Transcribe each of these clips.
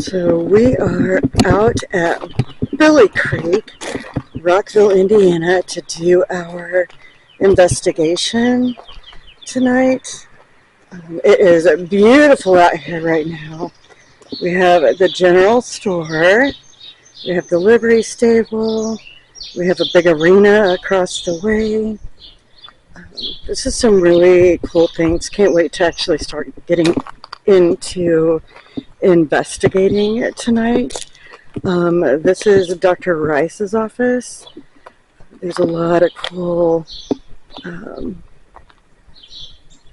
So we are out at Billie Creek, Rockville, Indiana, to do our investigation tonight. It is beautiful out here right now. We have the general store, we have the livery stable, we have a big arena across the way. This is some really cool things. Can't wait to actually start getting into investigating it tonight. This is Dr. Rice's office. There's a lot of cool,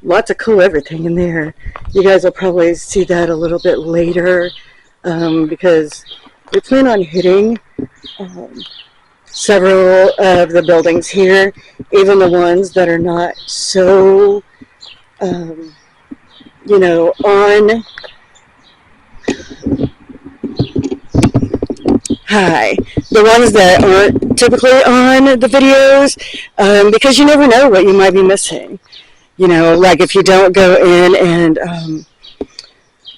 lots of cool everything in there. You guys will probably see that a little bit later because we plan on hitting several of the buildings here, even the ones that are not so, on the ones that aren't typically on the videos, because you never know what you might be missing. Like if you don't go in and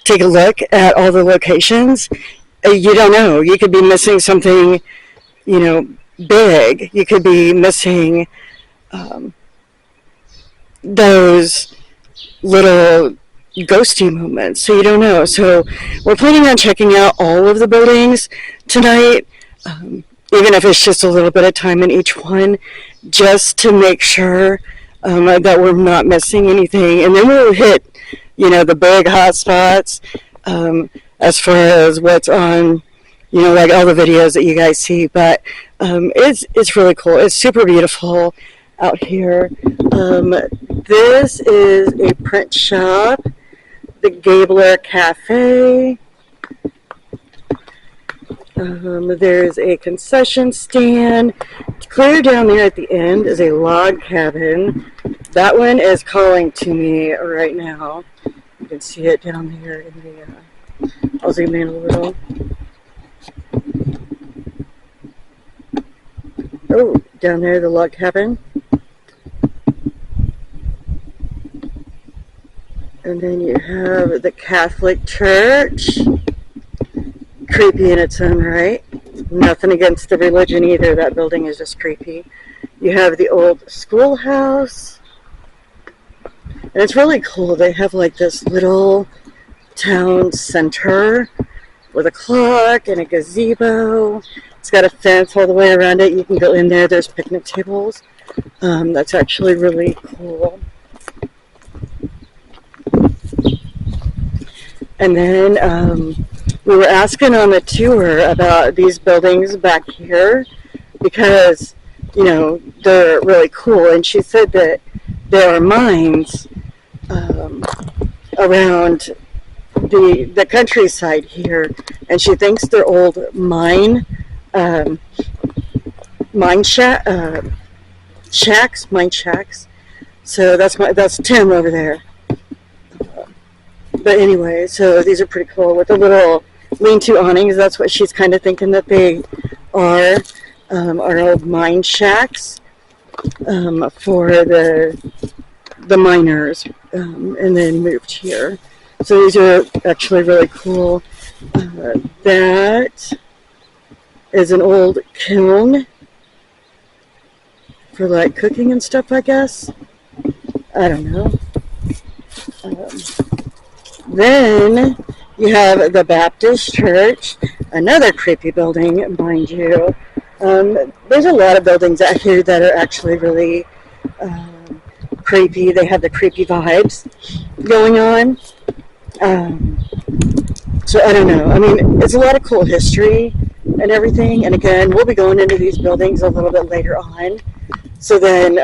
take a look at all the locations, you don't know. You could be missing something, big. You could be missing those little ghosty moments, so you don't know. So we're planning on checking out all of the buildings tonight, even if it's just a little bit of time in each one, just to make sure that we're not missing anything. And then we'll hit, the big hot spots as far as what's on, like all the videos that you guys see. But it's really cool. It's super beautiful out here. This is a print shop, the Gabler Cafe. There's a concession stand. Clear down there at the end is a log cabin. That one is calling to me right now. You can see it down there in the, I'll zoom in a little. Oh, down there, the log cabin. And then you have the Catholic Church. Creepy in its own right. Nothing against the religion either. That building is just creepy. You have the old schoolhouse. And it's really cool. They have like this little town center with a clock and a gazebo. It's got a fence all the way around it. You can go in there. There's picnic tables. That's actually really cool. And then we were asking on the tour about these buildings back here because, they're really cool. And she said that there are mines around the countryside here. And she thinks they're old mine shacks. So that's Tim over there. But anyway, so these are pretty cool with the little lean-to awnings. That's what she's kind of thinking that they are old mine shacks for the miners, and then moved here. So these are actually really cool. That is an old kiln for like cooking and stuff, I guess. I don't know. Then you have the Baptist Church, another creepy building, mind you. There's a lot of buildings out here that are actually really creepy. They have the creepy vibes going on. So I don't know. I mean, it's a lot of cool history and everything. And again, we'll be going into these buildings a little bit later on. So then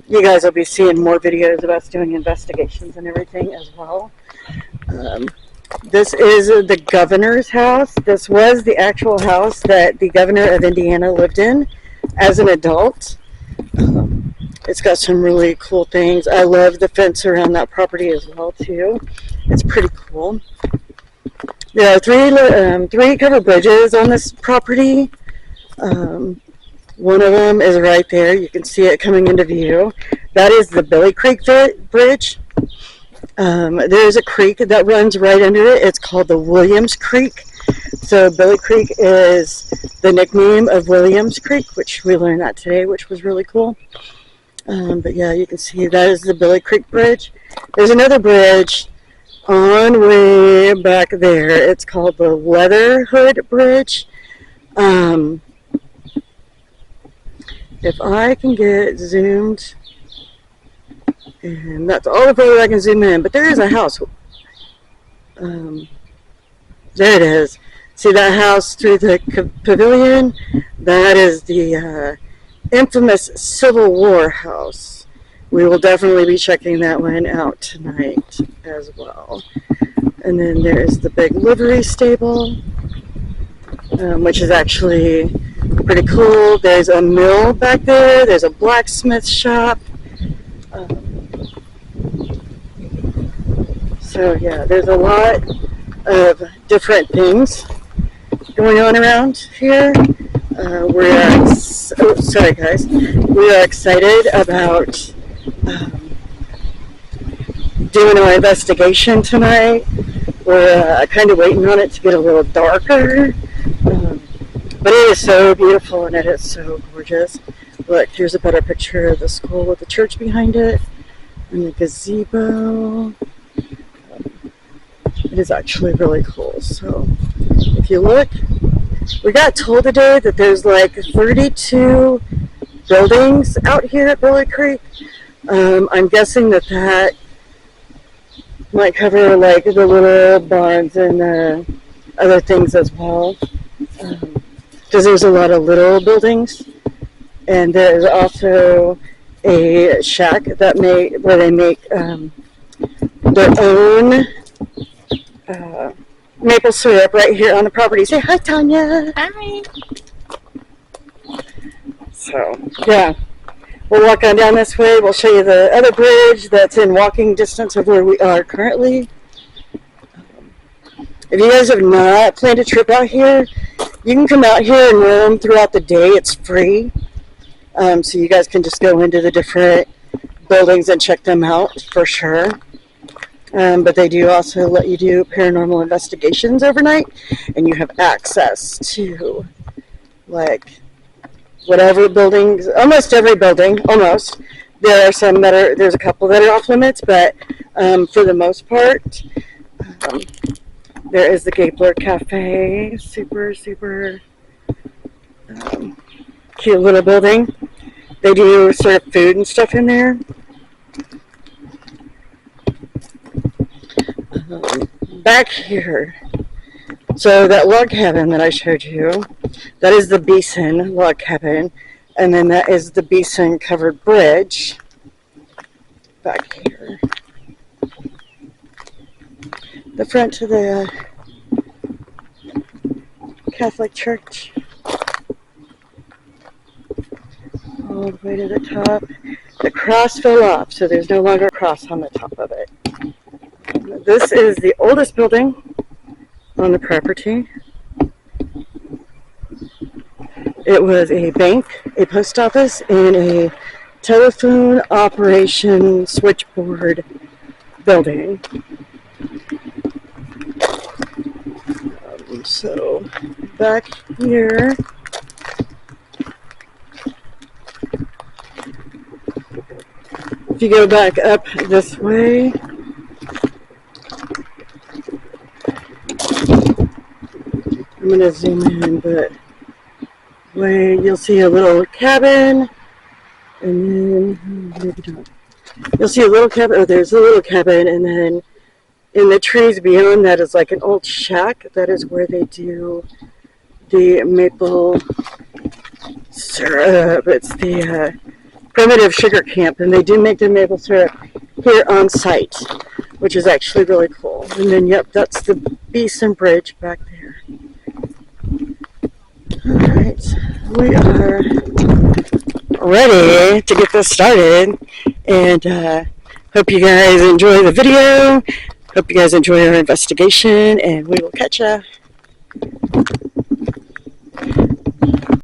you guys will be seeing more videos of us doing investigations and everything as well. This is the governor's house. This was the actual house that the governor of Indiana lived in as an adult. It's got some really cool things. I love the fence around that property as well too. It's pretty cool. There are three covered bridges on this property. One of them is right there. You can see it coming into view. That is the Billie Creek Bridge. There's a creek that runs right under it. It's called the Williams Creek. So Billie Creek is the nickname of Williams Creek, which we learned that today, which was really cool. But yeah, you can see that is the Billie Creek Bridge. There's another bridge on way back there. It's called the Leatherhood Bridge. If I can get zoomed, and that's all the further I can zoom in, but there is a house. There it is. See that house through the pavilion? That is the infamous Civil War house. We will definitely be checking that one out tonight as well. And then there's the big livery stable, which is actually pretty cool. There's a mill back there. There's a blacksmith shop. So yeah, there's a lot of different things going on around here. Sorry guys. We are excited about doing our investigation tonight. We're kind of waiting on it to get a little darker. But it is so beautiful and it is so gorgeous. Look, here's a better picture of the school with the church behind it and the gazebo. It is actually really cool. So if you look, we got told today that there's like 32 buildings out here at Billie Creek. I'm guessing that might cover like the little barns and other things as well. Because there's a lot of little buildings, and there's also a shack where they make their own maple syrup right here on the property. Say hi, Tanya. Hi. So yeah, we'll walk on down this way. We'll show you the other bridge that's in walking distance of where we are currently. If you guys have not planned a trip out here, you can come out here and roam throughout the day. It's free. So you guys can just go into the different buildings and check them out for sure. But they do also let you do paranormal investigations overnight, and you have access to like whatever buildings, almost every building, almost. There are some there's a couple that are off limits, but for the most part, there is the Gabler Cafe, super cute little building. They do serve food and stuff in there. Back here, so that log cabin that I showed you, that is the Beeson log cabin, and then that is the Beeson covered bridge back here. The front to the Catholic Church, all the way to the top. The cross fell off, so there's no longer a cross on the top of it. This is the oldest building on the property. It was a bank, a post office, and a telephone operation switchboard building. So back here, if you go back up this way, I'm going to zoom in, but you'll see a little cabin, and then maybe not. You'll see a little cabin. Oh, there's a little cabin, and then in the trees beyond that is like an old shack. That is where they do the maple syrup. It's the primitive sugar camp, and they do make the maple syrup here on site, which is actually really cool. And then, yep, that's the Beeson Bridge back there. Alright, we are ready to get this started, and hope you guys enjoy the video. Hope you guys enjoy our investigation, and we will catch ya.